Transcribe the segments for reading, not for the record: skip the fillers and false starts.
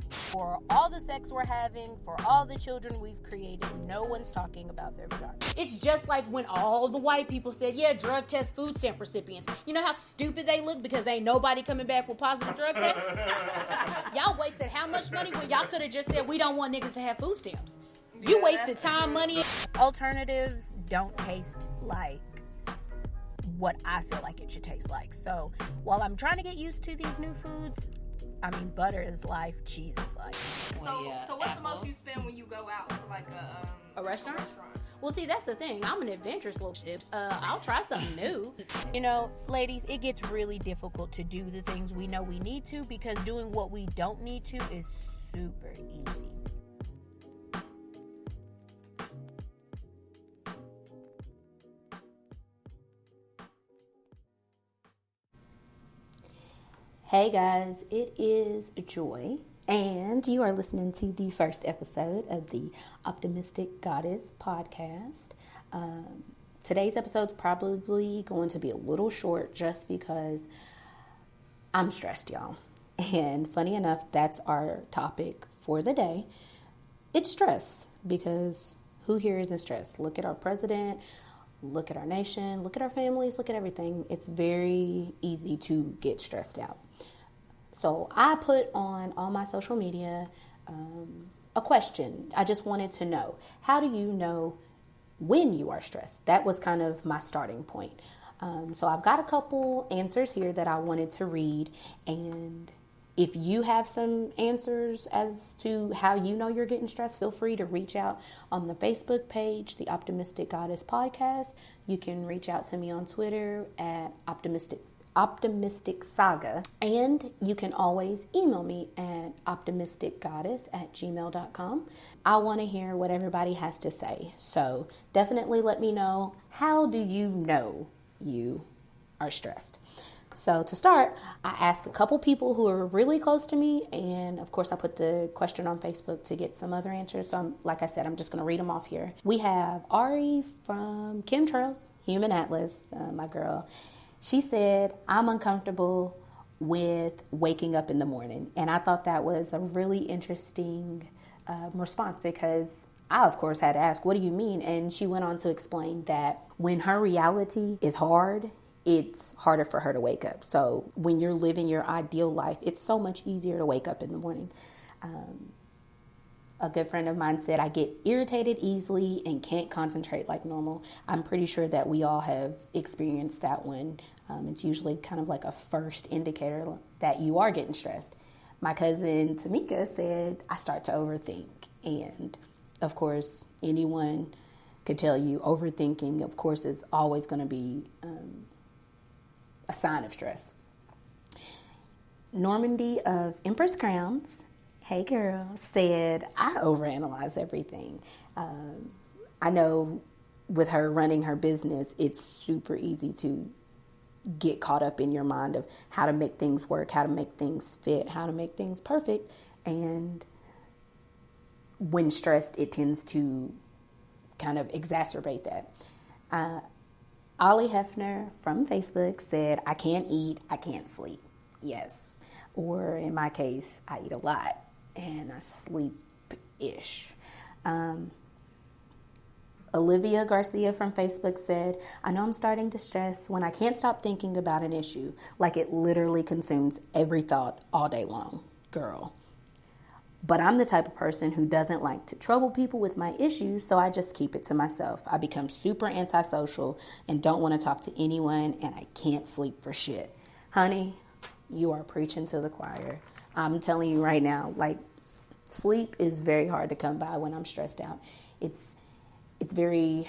For all the sex we're having, for all the children we've created, no one's talking about their vagina. It's just like when all the white people said, yeah, drug test food stamp recipients. You know how stupid they look because ain't nobody coming back with positive drug tests? Y'all wasted how much money when y'all could have just said, we don't want niggas to have food stamps. You wasted time, money. Alternatives don't taste like what I feel like it should taste like. So while I'm trying to get used to these new foods, I mean, butter is life, cheese is life. So what's the most you spend when you go out to like a restaurant? Well, see, that's the thing. I'm an adventurous little shit. I'll try something new. You know, ladies, it gets really difficult to do the things we know we need to because doing what we don't need to is super easy. Hey guys, it is Joy, and you are listening to the first episode of the Optimistic Goddess podcast. Today's episode is probably going to be a little short just because I'm stressed, y'all. And funny enough, that's our topic for the day. It's stress, because who here isn't stressed? Look at our president, look at our nation, look at our families, look at everything. It's very easy to get stressed out. So I put on all my social media a question. I just wanted to know, how do you know when you are stressed? That was kind of my starting point. So I've got a couple answers here that I wanted to read. And if you have some answers as to how you know you're getting stressed, feel free to reach out on the Facebook page, the Optimistic Goddess Podcast. You can reach out to me on Twitter at Optimistic Saga, and you can always email me at optimisticgoddess@gmail.com. I want to hear what everybody has to say, so definitely let me know, how do you know you are stressed? So to start, I asked a couple people who are really close to me, and of course I put the question on Facebook to get some other answers. So like I said, I'm just going to read them off here. We have Ari from Chemtrails, Human Atlas, my girl. She said, I'm uncomfortable with waking up in the morning. And I thought that was a really interesting response, because I, of course, had to ask, what do you mean? And she went on to explain that when her reality is hard, it's harder for her to wake up. So when you're living your ideal life, it's so much easier to wake up in the morning. A good friend of mine said, I get irritated easily and can't concentrate like normal. I'm pretty sure that we all have experienced that one. It's usually kind of like a first indicator that you are getting stressed. My cousin Tamika said, I start to overthink. And of course, anyone could tell you overthinking, of course, is always going to be a sign of stress. Normandy of Empress Crowns, hey girl, said, I overanalyze everything. I know with her running her business, it's super easy to get caught up in your mind of how to make things work, how to make things fit, how to make things perfect. And when stressed, it tends to kind of exacerbate that. Ollie Hefner from Facebook said, I can't eat, I can't sleep. Yes. Or in my case, I eat a lot and I sleep-ish. Olivia Garcia from Facebook said, I know I'm starting to stress when I can't stop thinking about an issue, like it literally consumes every thought all day long. Girl. But I'm the type of person who doesn't like to trouble people with my issues, so I just keep it to myself. I become super antisocial and don't want to talk to anyone, and I can't sleep for shit. Honey, you are preaching to the choir. I'm telling you right now, like, sleep is very hard to come by when I'm stressed out. It's very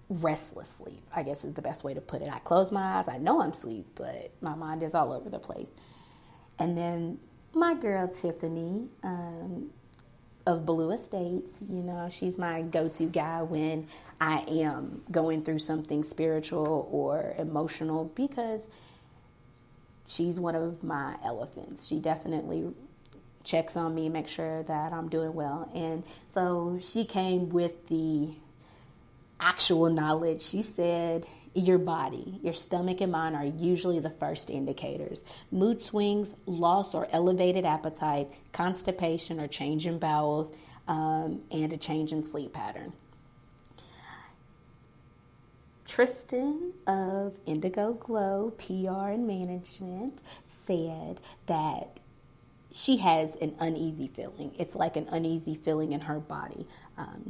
restless sleep, I guess is the best way to put it. I close my eyes, I know I'm asleep, but my mind is all over the place. And then my girl Tiffany of Blue Estates, you know, she's my go-to guy when I am going through something spiritual or emotional, because she's one of my elephants. She definitely checks on me, make sure that I'm doing well. And so she came with the actual knowledge. She said, your body, your stomach and mind are usually the first indicators. Mood swings, loss or elevated appetite, constipation or change in bowels, and a change in sleep pattern. Tristan of Indigo Glow PR and Management said that she has an uneasy feeling. It's like an uneasy feeling in her body.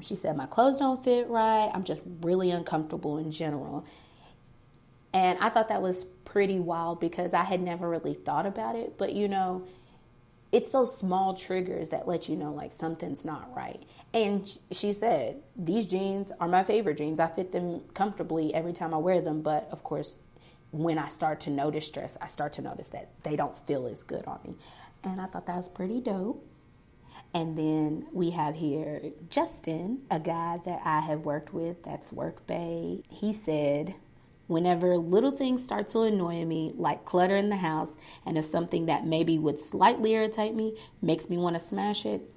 She said, my clothes don't fit right. I'm just really uncomfortable in general. And I thought that was pretty wild because I had never really thought about it. But, it's those small triggers that let you know, like, something's not right. And she said, these jeans are my favorite jeans. I fit them comfortably every time I wear them. But, of course, when I start to notice stress, I start to notice that they don't feel as good on me. And I thought that was pretty dope. And then we have here Justin, a guy that I have worked with, that's Work Bae. He said, whenever little things start to annoy me, like clutter in the house, and if something that maybe would slightly irritate me makes me want to smash it,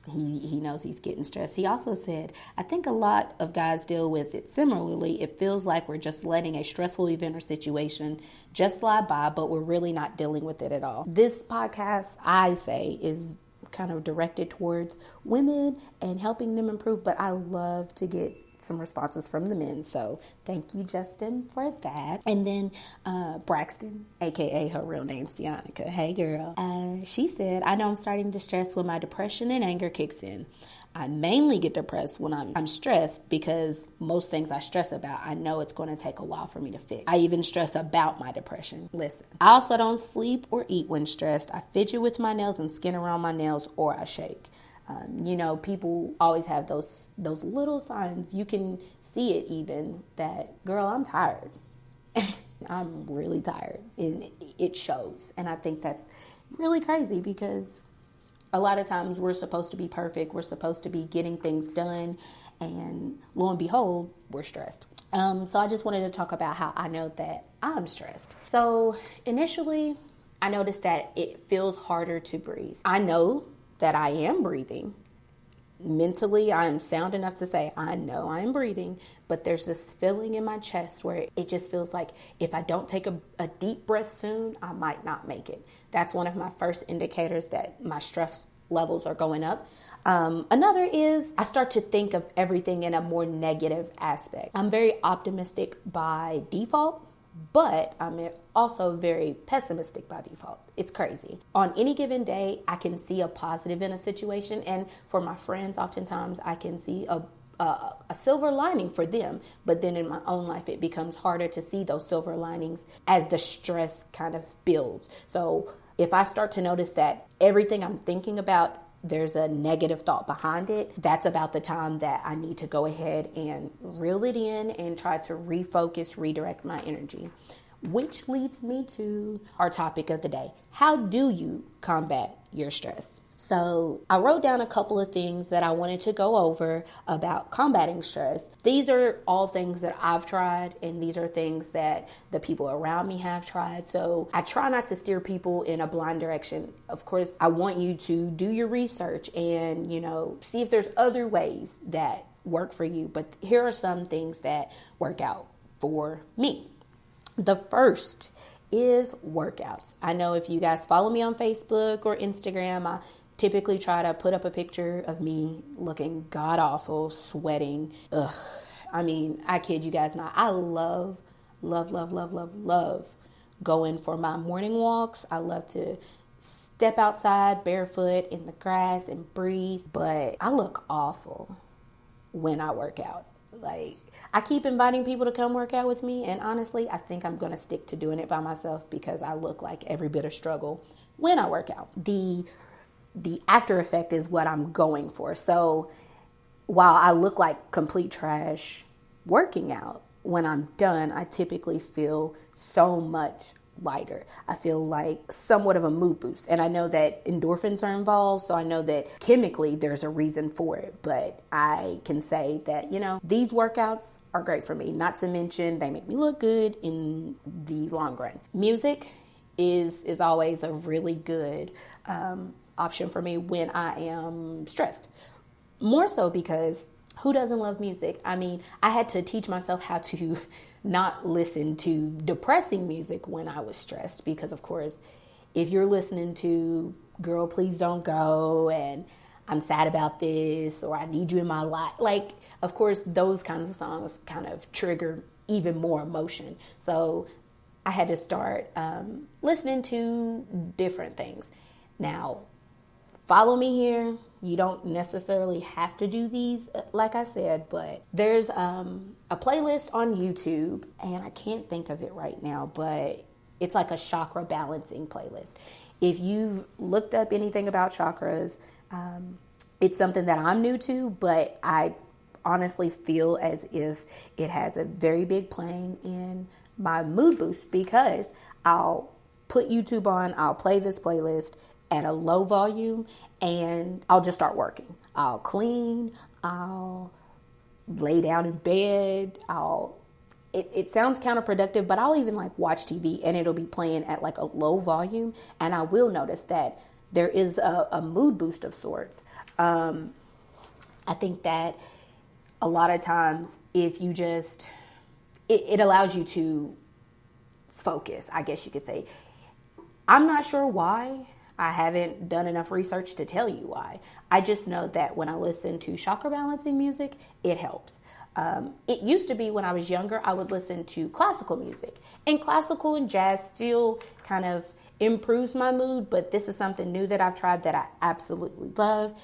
he knows he's getting stressed. He also said, I think a lot of guys deal with it similarly. It feels like we're just letting a stressful event or situation just slide by, but we're really not dealing with it at all. This podcast, I say, is kind of directed towards women and helping them improve, but I love to get some responses from the men. So thank you, Justin, for that. And then Braxton, aka her real name's Deonica. Hey girl. She said, I know I'm starting to stress when my depression and anger kicks in. I mainly get depressed when I'm stressed because most things I stress about, I know it's going to take a while for me to fix. I even stress about my depression. Listen, I also don't sleep or eat when stressed. I fidget with my nails and skin around my nails, or I shake. People always have those little signs. You can see it even that, girl, I'm tired. I'm really tired. And it shows. And I think that's really crazy because a lot of times we're supposed to be perfect. We're supposed to be getting things done. And lo and behold, we're stressed. So I just wanted to talk about how I know that I'm stressed. So initially, I noticed that it feels harder to breathe. I know that I am breathing. Mentally, I am sound enough to say, I know I am breathing, but there's this feeling in my chest where it just feels like if I don't take a deep breath soon, I might not make it. That's one of my first indicators that my stress levels are going up. Another is I start to think of everything in a more negative aspect. I'm very optimistic by default, but I'm also very pessimistic by default. It's crazy. On any given day, I can see a positive in a situation. And for my friends, oftentimes I can see a silver lining for them. But then in my own life, it becomes harder to see those silver linings as the stress kind of builds. So if I start to notice that everything I'm thinking about, there's a negative thought behind it, that's about the time that I need to go ahead and reel it in and try to refocus, redirect my energy. Which leads me to our topic of the day. How do you combat your stress? So I wrote down a couple of things that I wanted to go over about combating stress. These are all things that I've tried, and these are things that the people around me have tried. So I try not to steer people in a blind direction. Of course, I want you to do your research and, see if there's other ways that work for you. But here are some things that work out for me. The first is workouts. I know if you guys follow me on Facebook or Instagram, I typically try to put up a picture of me looking god awful, sweating. Ugh. I mean, I kid you guys not. I love going for my morning walks. I love to step outside barefoot in the grass and breathe, but I look awful when I work out. Like, I keep inviting people to come work out with me, and honestly, I think I'm going to stick to doing it by myself because I look like every bit of struggle when I work out. The after effect is what I'm going for. So while I look like complete trash working out, when I'm done, I typically feel so much lighter. I feel like somewhat of a mood boost. And I know that endorphins are involved, so I know that chemically there's a reason for it. But I can say that, these workouts are great for me. Not to mention they make me look good in the long run. Music is always a really good option for me when I am stressed. More so because who doesn't love music? I mean, I had to teach myself how to not listen to depressing music when I was stressed, because of course, if you're listening to Girl Please Don't Go and I'm sad about this, or I need you in my life, like, of course, those kinds of songs kind of trigger even more emotion. So I had to start listening to different things. Now, follow me here. You don't necessarily have to do these, like I said, but there's a playlist on YouTube, and I can't think of it right now, but it's like a chakra balancing playlist. If you've looked up anything about chakras, it's something that I'm new to, but I honestly feel as if it has a very big playing in my mood boost, because I'll put YouTube on, I'll play this playlist at a low volume, and I'll just start working. I'll clean, I'll lay down in bed, it sounds counterproductive, but I'll even like watch TV and it'll be playing at like a low volume, and I will notice that there is a mood boost of sorts. I think that a lot of times if you just, it allows you to focus, I guess you could say. I'm not sure why. I haven't done enough research to tell you why. I just know that when I listen to chakra balancing music, it helps. It used to be when I was younger, I would listen to classical music, and classical and jazz still kind of improves my mood, but this is something new that I've tried that I absolutely love.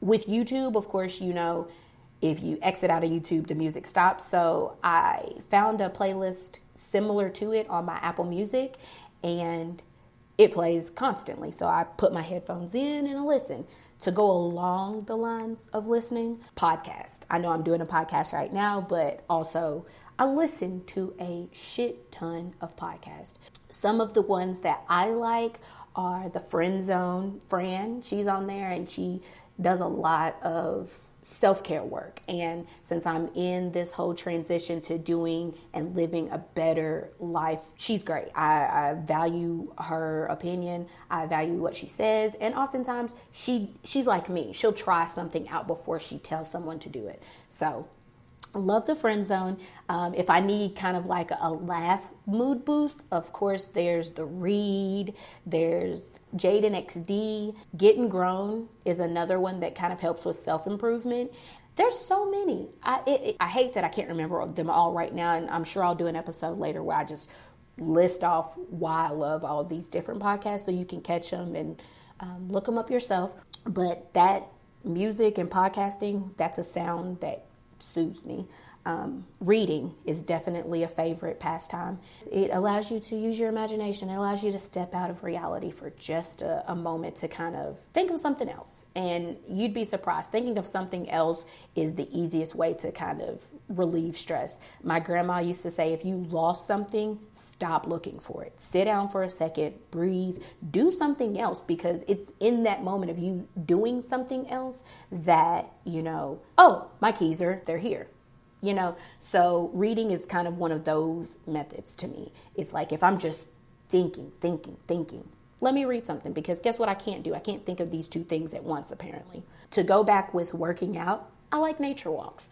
With YouTube, of course, you know, if you exit out of YouTube, the music stops. So I found a playlist similar to it on my Apple Music, and it plays constantly. So I put my headphones in and I listen. To go along the lines of listening, podcast. I know I'm doing a podcast right now, but also I listen to a shit ton of podcasts. Some of the ones that I like are the Friend Zone. Fran, she's on there, and she does a lot of self-care work. And since I'm in this whole transition to doing and living a better life, she's great. I value her opinion. I value what she says. And oftentimes she's like me. She'll try something out before she tells someone to do it. So love the Friend Zone. If I need kind of like a laugh mood boost, of course, there's The Read, there's Jaden XD. Getting Grown is another one that kind of helps with self-improvement. There's so many. I hate that I can't remember them all right now, and I'm sure I'll do an episode later where I just list off why I love all these different podcasts so you can catch them and look them up yourself. But that music and podcasting, that's a sound that soothes me. Reading is definitely a favorite pastime. It allows you to use your imagination. It allows you to step out of reality for just a moment to kind of think of something else. And you'd be surprised. Thinking of something else is the easiest way to kind of relieve stress. My grandma used to say, if you lost something, stop looking for it. Sit down for a second, breathe, do something else, because it's in that moment of you doing something else that, you know, oh, my keys they're here. You know, so reading is kind of one of those methods to me. It's like if I'm just thinking, let me read something, because guess what I can't do? I can't think of these two things at once, apparently. To go back with working out, I like nature walks.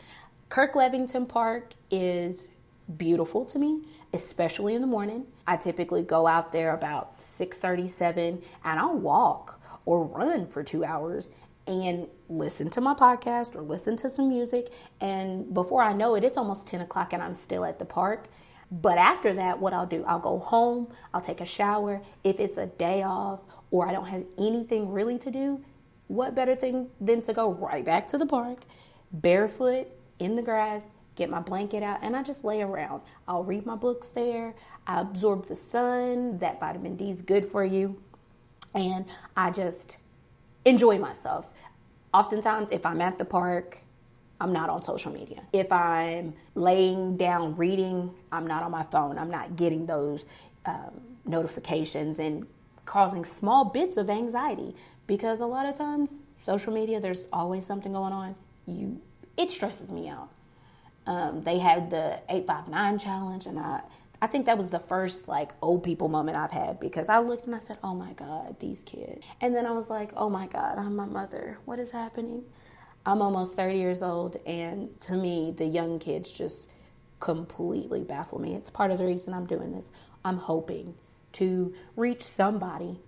Kirk Levington Park is beautiful to me, especially in the morning. I typically go out there about 6:37, and I'll walk or run for 2 hours and listen to my podcast or listen to some music. And before I know it, it's almost 10 o'clock and I'm still at the park. But after that, what I'll do, I'll go home, I'll take a shower. If it's a day off or I don't have anything really to do, what better thing than to go right back to the park, barefoot in the grass, get my blanket out, and I just lay around. I'll read my books there. I absorb the sun. That vitamin D is good for you. And I just enjoy myself. Oftentimes, if I'm at the park, I'm not on social media. If I'm laying down reading, I'm not on my phone. I'm not getting those notifications and causing small bits of anxiety, because a lot of times, social media, there's always something going on. It stresses me out. They had the 859 challenge, and I think that was the first like old people moment I've had, because I looked and I said, oh my God, these kids. And then I was like, oh my God, I'm my mother. What is happening? I'm almost 30 years old. And to me, the young kids just completely baffle me. It's part of the reason I'm doing this. I'm hoping to reach somebody